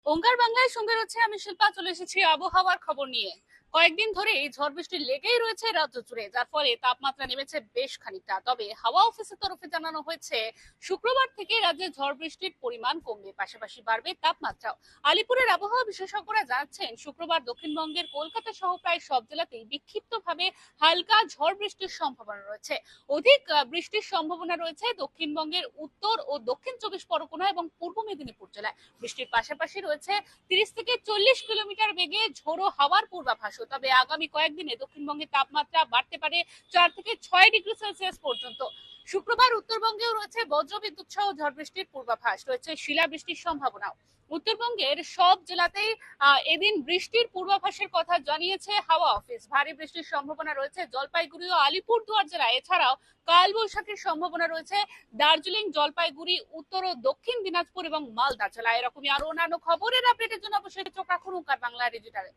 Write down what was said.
ওঙ্কার বাংলায় সঙ্গে রয়েছে আমি শিল্পা, চলে এসেছি আবহাওয়ার খবর নিয়ে। কয়েকদিন ধরে এই ঝড় বৃষ্টি লেগেই রয়েছে রাজ্য জুড়ে, যার ফলে তাপমাত্রা নেমেছে বেশ খানিকটা। তবে হাওয়া অফিসের তরফে জানানো হয়েছে শুক্রবার থেকে রাজ্যে ঝড় বৃষ্টির পরিমাণ কমবে, পাশাপাশি বাড়বে তাপমাত্রাও। আলিপুরের আবহাওয়া বিশেষজ্ঞরা জানাচ্ছেন শুক্রবার দক্ষিণবঙ্গের কলকাতা সহ প্রায় সব জেলাতেই বিক্ষিপ্তভাবে হালকা ঝড় বৃষ্টির সম্ভাবনা রয়েছে। অধিক বৃষ্টির সম্ভাবনা রয়েছে দক্ষিণবঙ্গের উত্তর ও দক্ষিণ 24 পরগনা এবং পূর্ব মেদিনীপুর জেলায়। বৃষ্টির পাশাপাশি রয়েছে 30 থেকে 40 কিলোমিটার বেগে ঝোড়ো হাওয়ার পূর্বাভাসও। তবে আগামী কয়েকদিনে দক্ষিণবঙ্গের তাপমাত্রা বাড়তে পারে 4 থেকে 6 ডিগ্রি সেলসিয়াস পর্যন্ত। শুক্রবার উত্তরবঙ্গেও রয়েছে বজ্রবিদ্যুৎ সহ ঝড় বৃষ্টির পূর্বাভাস, রয়েছে শিলাবৃষ্টির সম্ভাবনাও। উত্তরবঙ্গের সব জেলাতেই এদিন বৃষ্টির পূর্বাভাসের কথা জানিয়েছে হাওয়া অফিস। ভারী বৃষ্টির সম্ভাবনা রয়েছে জলপাইগুড়ি ও আলিপুরদুয়ার জেলায়। এছাড়াও কালবৈশাখীর সম্ভাবনা রয়েছে দার্জিলিং, জলপাইগুড়ি, উত্তর ও দক্ষিণ দিনাজপুর এবং মালদা জেলায়। এরকমই আরো অন্যান্য খবরের আপডেটের জন্য অবশ্যই চোখ রাখুন ওঙ্কার বাংলা ডিজিটালে।